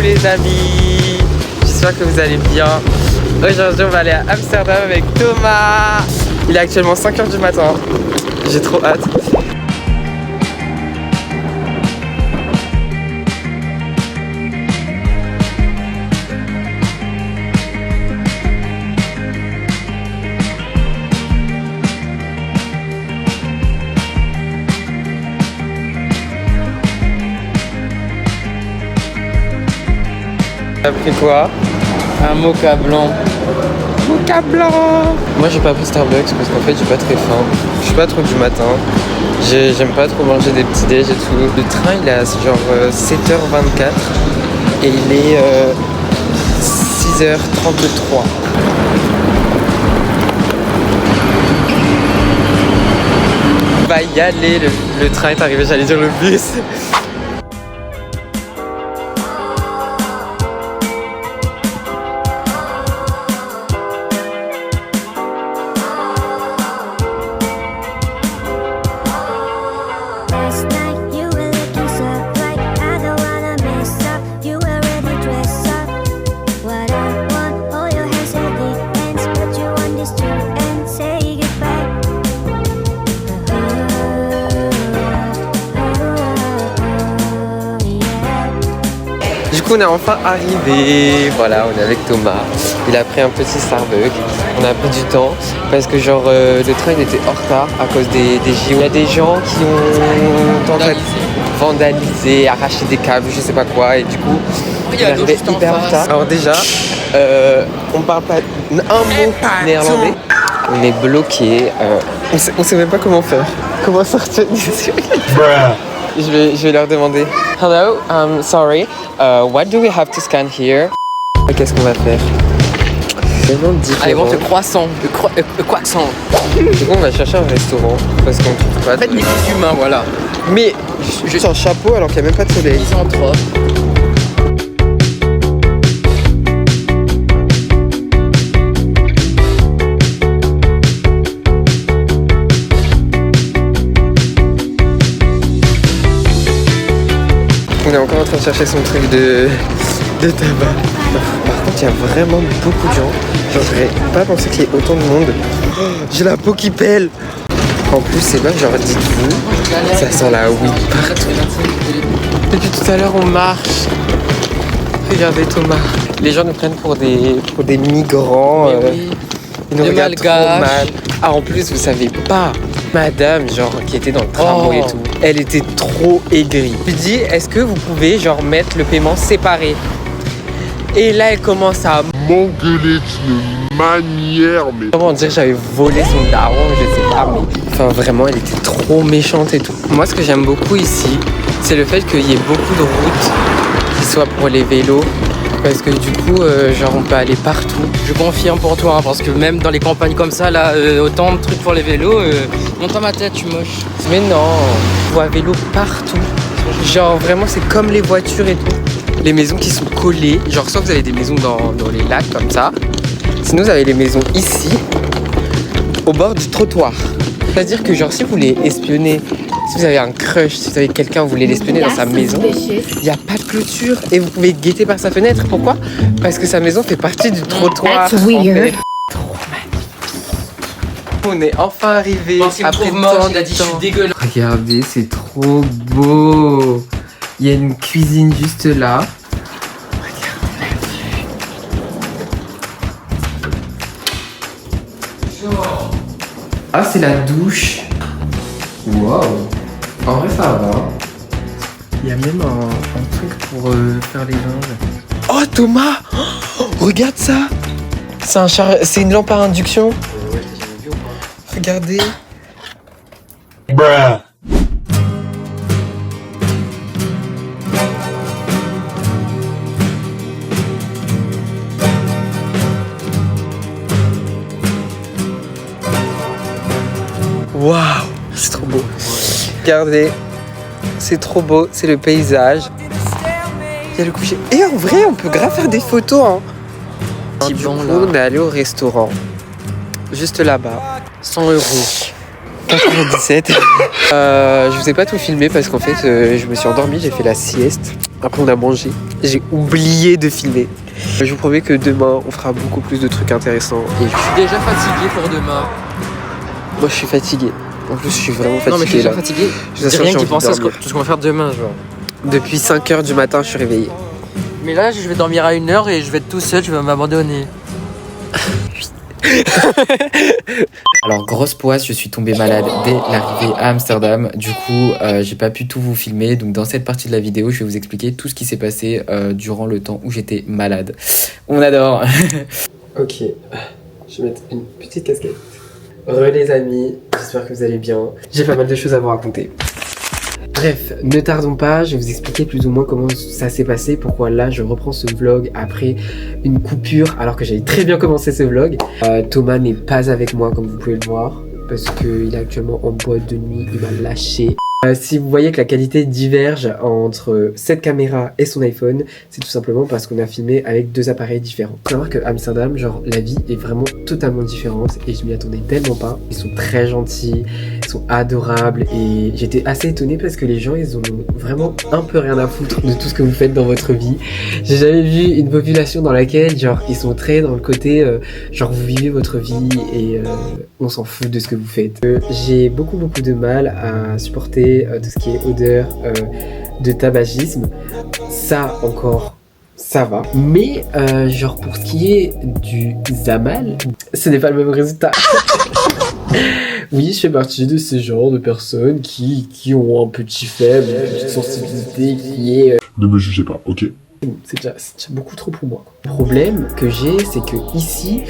Coucou les amis, j'espère que vous allez bien. Aujourd'hui on va aller à Amsterdam avec Thomas. Il est actuellement 5h du matin, j'ai trop hâte. T'as pris quoi? Un mocha blanc. Mocha blanc. Moi j'ai pas pris Starbucks parce qu'en fait j'ai pas très faim. Je suis pas trop du matin. J'aime pas trop manger des petits déj et tout. Le train il est à genre 7h24 et il est 6h33. On va y aller, le train est arrivé, j'allais dire le bus. Du coup on est enfin arrivé, voilà on est avec Thomas, il a pris un petit Starbucks, on a pris du temps parce que genre le train il était en retard à cause des JO. Il y a des gens qui ont vandalisé, arraché des câbles, je sais pas quoi et du coup il est arrivé hyper en retard. Alors déjà on parle pas un mot néerlandais, on est bloqué, on sait même pas comment faire, comment sortir d'ici. Je vais leur demander. Hello, sorry, what do we have to scan here? Qu'est-ce qu'on va faire? Vraiment différent. Allez, bon, le croissant. Le croissant. Du coup, on va chercher un restaurant parce qu'on trouve pas. En fait, les petits humains, voilà. Mais juste un chapeau alors qu'il n'y a même pas de soleil. Ils sont trop. On est encore en train de chercher son truc de tabac. Par contre, il y a vraiment beaucoup de gens. Genre, j'aurais pas pensé qu'il y ait autant de monde. Oh, j'ai la peau qui pèle. En plus, c'est pas genre, dites-vous, ça sent la weed partout. Depuis tout à l'heure, on marche. Regardez Thomas. Les gens nous prennent pour des migrants. Ils nous regardent trop mal. Ah, en plus, vous savez pas. Madame, genre, qui était dans le tramway et tout, elle était trop aigrie. Je lui dis, est-ce que vous pouvez, genre, mettre le paiement séparé? Et là, elle commence à m'engueuler d'une manière, mais... Comment dire, j'avais volé son daron, je sais pas, mais... Enfin, vraiment, elle était trop méchante et tout. Moi, ce que j'aime beaucoup ici, c'est le fait qu'il y ait beaucoup de routes qui soient pour les vélos. Parce que du coup, genre on peut aller partout. Je confirme pour toi, hein, parce que même dans les campagnes comme ça, là, autant de trucs pour les vélos, monte à ma tête, tu moche. Mais non, on voit vélo partout. Genre vraiment, c'est comme les voitures et tout. Les maisons qui sont collées. Genre soit vous avez des maisons dans les lacs comme ça. Sinon, vous avez les maisons ici, au bord du trottoir. C'est-à-dire que genre si vous voulez espionner, si vous avez un crush, si vous avez quelqu'un, vous voulez l'espionner dans sa maison, il n'y a pas de clôture et vous pouvez guetter par sa fenêtre. Pourquoi? Parce que sa maison fait partie du trottoir. That's weird. Trop magnifique. On est enfin arrivé après tant de temps. Dégueulasse. Regardez, c'est trop beau. Il y a une cuisine juste là. Regardez la vue. Ah, c'est la douche. Waouh. En vrai, ça va. Il y a même un truc pour faire les linges. Oh, Thomas! Oh, regarde ça! C'est une lampe à induction. Regardez. Bruh. Waouh, c'est trop beau. Regardez, c'est trop beau, c'est le paysage. Il y a le coucher. Et en vrai, on peut grave faire des photos. Hein. Du coup, on est allé au restaurant, juste là-bas. 100 €. 17. Je vous ai pas tout filmé parce qu'en fait je me suis endormi, j'ai fait la sieste. Après on a mangé, j'ai oublié de filmer. Je vous promets que demain on fera beaucoup plus de trucs intéressants. Et Je suis déjà fatigué pour demain. moi je suis fatigué. En plus je suis vraiment fatigué. Non mais je suis déjà là. fatigué. Je J'ai rien qui pense à tout ce qu'on va faire demain, genre. Depuis 5h du matin je suis réveillé. Mais là, je vais dormir à 1h et je vais être tout seul, je vais m'abandonner. Alors, grosse poisse, je suis tombé malade dès l'arrivée à Amsterdam. Du coup, j'ai pas pu tout vous filmer. Donc, dans cette partie de la vidéo, je vais vous expliquer tout ce qui s'est passé durant le temps où j'étais malade. On adore. Ok, je vais mettre une petite casquette. Les amis, j'espère que vous allez bien. J'ai pas mal de choses à vous raconter. Bref, ne tardons pas, je vais vous expliquer plus ou moins comment ça s'est passé, pourquoi là je reprends ce vlog après une coupure alors que j'avais très bien commencé ce vlog. Thomas n'est pas avec moi comme vous pouvez le voir parce qu'il est actuellement en boîte de nuit, il m'a lâché. Si vous voyez que la qualité diverge entre cette caméra et son iPhone, c'est tout simplement parce qu'on a filmé avec deux appareils différents. Faut savoir qu'à Amsterdam, genre la vie est vraiment totalement différente et je m'y attendais tellement pas. Ils sont très gentils, ils sont adorables et j'étais assez étonné parce que les gens ils ont vraiment un peu rien à foutre de tout ce que vous faites dans votre vie. J'ai jamais vu une population dans laquelle genre ils sont très dans le côté genre vous vivez votre vie et on s'en fout de ce que vous faites. J'ai beaucoup de mal à supporter tout ce qui est odeur de tabagisme. Ça encore ça va, mais genre pour ce qui est du Zamal, ce n'est pas le même résultat. Oui, je fais partie de ces genres de personnes qui ont un petit faible, une petite sensibilité qui est... Ne me jugez pas, ok? C'est déjà beaucoup trop pour moi. Le problème que j'ai, c'est que ici,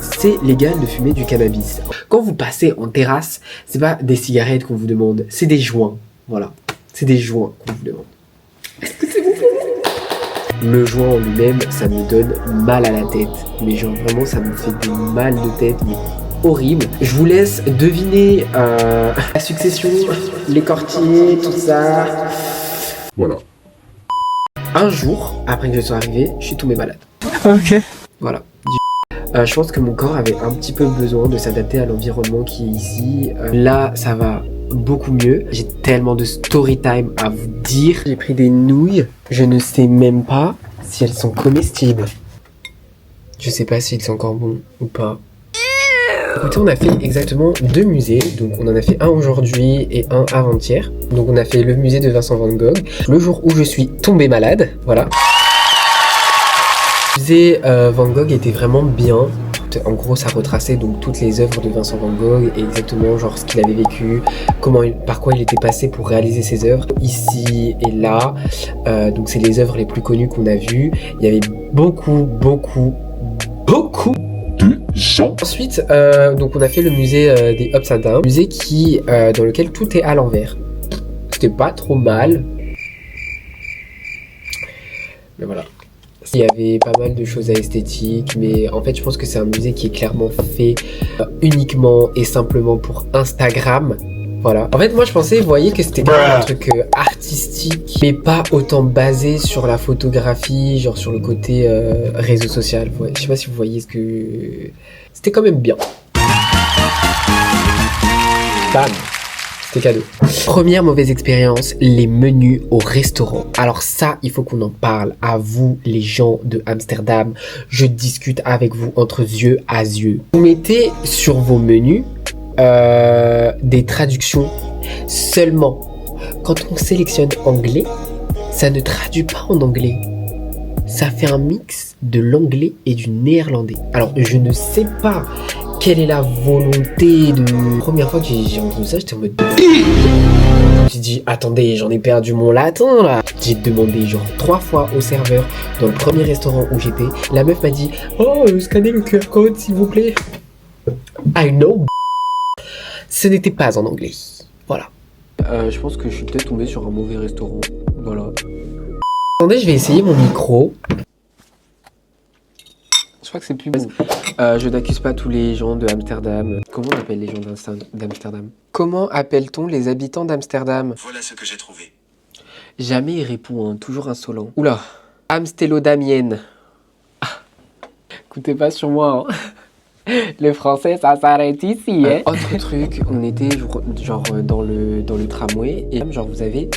c'est légal de fumer du cannabis. Quand vous passez en terrasse, c'est pas des cigarettes qu'on vous demande, c'est des joints. Voilà, c'est des joints qu'on vous demande. Est-ce que c'est bon pour vous? Le joint en lui-même, ça me donne mal à la tête. Mais genre vraiment, ça me fait du mal de tête, mais horrible. Je vous laisse deviner la succession, les quartiers, tout ça. Voilà. Un jour, après que je sois arrivé, je suis tombé malade. Ok. Voilà. Je pense que mon corps avait un petit peu besoin de s'adapter à l'environnement qui est ici. Là, ça va beaucoup mieux. J'ai tellement de story time à vous dire. J'ai pris des nouilles. Je ne sais même pas si elles sont comestibles. Je sais pas s'ils sont encore bons ou pas. Écoutez, on a fait exactement 2 musées. Donc on en a fait un aujourd'hui et un avant-hier. Donc on a fait le musée de Vincent van Gogh. Le jour où je suis tombé malade, voilà. Le musée Van Gogh était vraiment bien. En gros, ça retraçait donc toutes les œuvres de Vincent van Gogh et exactement genre ce qu'il avait vécu, par quoi il était passé pour réaliser ses œuvres. Ici et là, donc c'est les œuvres les plus connues qu'on a vues. Il y avait beaucoup De gens. Ensuite, donc on a fait le musée des Upside Down, musée qui dans lequel tout est à l'envers. C'était pas trop mal, mais voilà. Il y avait pas mal de choses à esthétique, mais en fait je pense que c'est un musée qui est clairement fait uniquement et simplement pour Instagram. Voilà. En fait moi je pensais, vous voyez, que c'était quand même un truc artistique, mais pas autant basé sur la photographie, genre sur le côté réseau social. Ouais, je sais pas si vous voyez ce que... C'était quand même bien. Bam. C'était cadeau. Première mauvaise expérience, les menus au restaurant. Alors ça, il faut qu'on en parle. À vous, les gens de Amsterdam, je discute avec vous entre yeux à yeux. Vous mettez sur vos menus des traductions seulement. Quand on sélectionne anglais, ça ne traduit pas en anglais. Ça fait un mix de l'anglais et du néerlandais. Alors, je ne sais pas quelle est la volonté de... Première fois que j'ai entendu ça, j'étais en mode... J'ai dit, attendez, j'en ai perdu mon latin là. J'ai demandé genre 3 fois au serveur dans le premier restaurant où j'étais. La meuf m'a dit, oh, scannez le QR code s'il vous plaît. I know. Ce n'était pas en anglais. Voilà. Je pense que je suis peut-être tombé sur un mauvais restaurant. Voilà. Attendez, je vais essayer mon micro. Je crois que c'est plus bon. Je n'accuse pas tous les gens de Amsterdam. Comment on appelle les gens d'Amsterdam? Comment appelle-t-on les habitants d'Amsterdam? Voilà ce que j'ai trouvé. Jamais il répond, hein, toujours insolent. Oula, Amstellodamienne. Ah. Écoutez pas sur moi. Hein. Le français, ça s'arrête ici, hein. Autre truc, on était genre dans le tramway et genre vous avez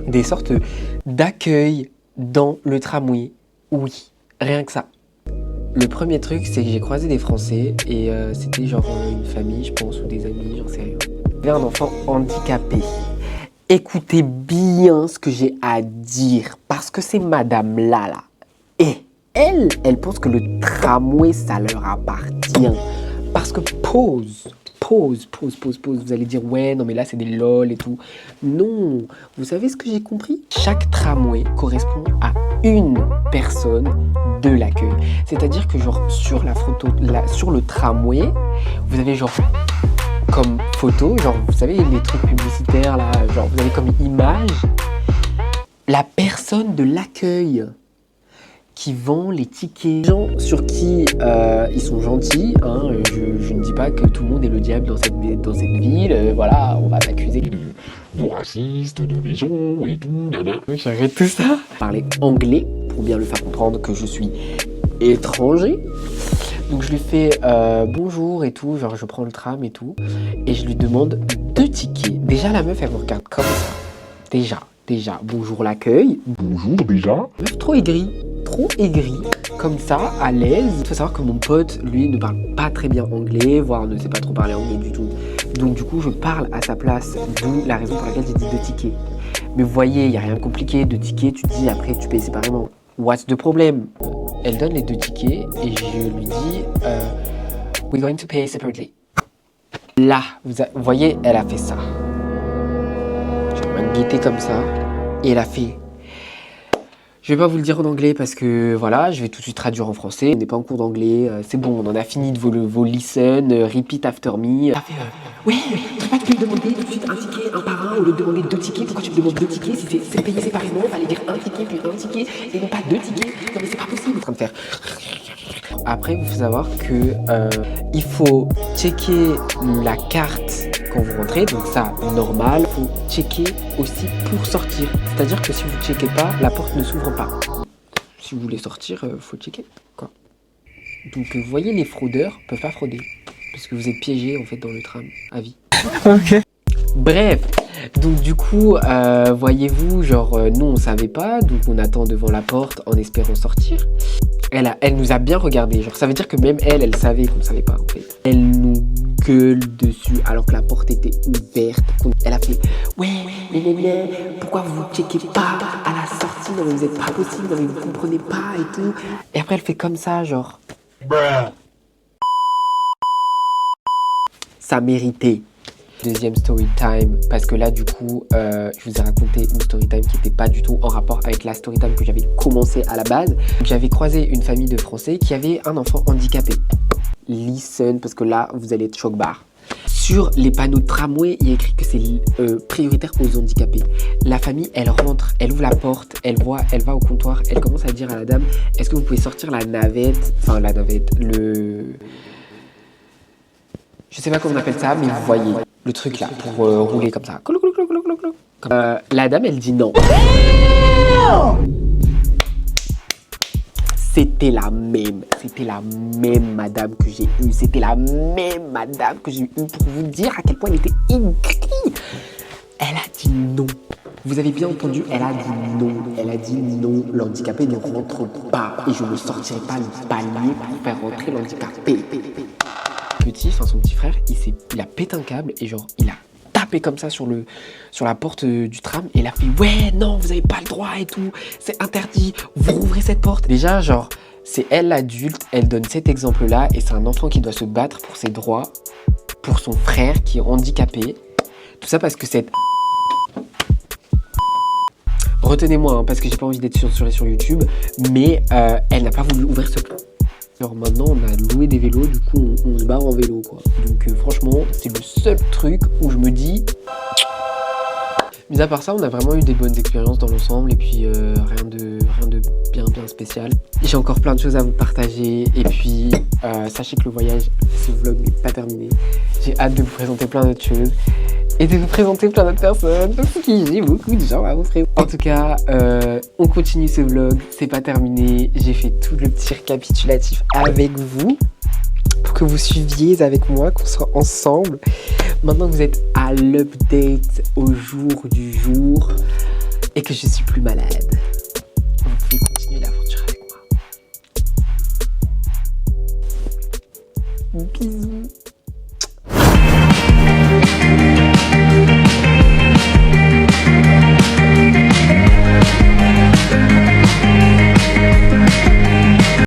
des sortes d'accueil dans le tramway. Oui, rien que ça. Le premier truc, c'est que j'ai croisé des Français et c'était genre une famille, je pense, ou des amis, j'en sais rien. Il y avait un enfant handicapé. Écoutez bien ce que j'ai à dire parce que c'est madame là. Et elle pense que le tramway, ça leur appartient. Parce que pause. Vous allez dire, ouais, non, mais là, c'est des lol et tout. Non, vous savez ce que j'ai compris? Chaque tramway correspond à une personne de l'accueil. C'est-à-dire que, genre, sur la photo, sur le tramway, vous avez, genre, comme photo, genre, vous savez, les trucs publicitaires, là, genre, vous avez comme image la personne de l'accueil qui vend les tickets. Les gens sur qui ils sont gentils, hein, je ne dis pas que tout le monde est le diable dans cette ville, voilà, on va m'accuser de raciste, de méchant et tout, nana. J'arrête tout ça. Parler anglais pour bien le faire comprendre que je suis étranger. Donc je lui fais bonjour et tout, genre je prends le tram et tout, et je lui demande 2 tickets. Déjà la meuf elle me regarde comme ça. Déjà, bonjour l'accueil. Bonjour déjà. Meuf trop aigrie, comme ça, à l'aise. Il faut savoir que mon pote, lui, ne parle pas très bien anglais, voire ne sait pas trop parler anglais du tout. Donc du coup, je parle à sa place, d'où la raison pour laquelle j'ai dit 2 tickets. Mais vous voyez, il n'y a rien de compliqué, 2 tickets, tu te dis après tu payes séparément. What's the problem? Elle donne les 2 tickets et je lui dis we're going to pay separately. Là, vous voyez, elle a fait ça. J'ai guetté comme ça et elle a fait. Je vais pas vous le dire en anglais parce que voilà, je vais tout de suite traduire en français. On n'est pas en cours d'anglais, c'est bon, on en a fini de vos listen, repeat after me. T'as fait ouais, tu peux me demander tout de suite un ticket, un par un, au lieu de demander 2 tickets. Pourquoi tu me demandes 2 tickets si c'est payé séparément? Fallait dire un ticket puis un ticket et non pas 2 tickets. Non mais c'est pas possible. En train de faire. Après, il faut savoir que il faut checker la carte quand vous rentrez, donc ça, normal. Il faut checker aussi pour sortir. C'est-à-dire que si vous ne checkez pas, la porte ne s'ouvre pas. Si vous voulez sortir, faut checker, quoi. Donc, vous voyez, les fraudeurs peuvent pas frauder. Parce que vous êtes piégés, en fait, dans le tram, à vie. Ok. Bref, donc du coup, voyez-vous, genre, nous, on savait pas, donc on attend devant la porte en espérant sortir. Elle nous a bien regardé, genre ça veut dire que même elle savait qu'on ne savait pas en fait. Elle nous gueule dessus alors que la porte était ouverte. Elle a fait ouais, mais pourquoi vous ne checkez pas à la sortie? Non mais vous êtes pas possible, non mais vous comprenez pas et tout. Et après elle fait comme ça genre. Bruh. Ça méritait. Deuxième story time, parce que là du coup je vous ai raconté une story time qui n'était pas du tout en rapport avec la story time que j'avais commencé à la base. J'avais croisé une famille de Français qui avait un enfant handicapé. Listen, parce que là vous allez être choc-barre. Sur les panneaux de tramway, il y a écrit que c'est prioritaire aux handicapés. La famille, elle rentre, elle ouvre la porte, elle va au comptoir, elle commence à dire à la dame, est-ce que vous pouvez sortir la navette, je sais pas comment on appelle ça, mais vous voyez le truc là pour rouler comme ça. La dame, elle dit non. C'était la même madame que j'ai eue. C'était la même madame que j'ai eue pour vous dire à quel point elle était aigrie. Elle a dit non. Vous avez bien entendu, elle a dit non. Elle a dit non, l'handicapé ne rentre pas. Et je ne sortirai pas le palier pour faire rentrer l'handicapé. Son petit frère, il a pété un câble et genre il a tapé comme ça sur la porte du tram et il a fait ouais non vous avez pas le droit et tout, c'est interdit, vous rouvrez cette porte. Déjà genre c'est elle l'adulte, elle donne cet exemple là et c'est un enfant qui doit se battre pour ses droits, pour son frère qui est handicapé. Tout ça parce que cette... Retenez-moi hein, parce que j'ai pas envie d'être censuré sur YouTube, mais elle n'a pas voulu ouvrir ce pont. Alors maintenant on a loué des vélos, du coup on se barre en vélo quoi. Donc franchement c'est le seul truc où je me dis... Mis à part ça on a vraiment eu des bonnes expériences dans l'ensemble et puis rien de bien spécial. J'ai encore plein de choses à vous partager et puis sachez que le voyage, ce vlog n'est pas terminé. J'ai hâte de vous présenter plein d'autres choses et de vous présenter plein d'autres personnes parce que j'ai beaucoup de gens à vous présenter. En tout cas, on continue ce vlog, c'est pas terminé. J'ai fait tout le petit récapitulatif avec vous. pour que vous suiviez avec moi, qu'on soit ensemble. Maintenant que vous êtes à l'update au jour du jour et que je suis plus malade, vous pouvez continuer l'aventure avec moi. Bisous.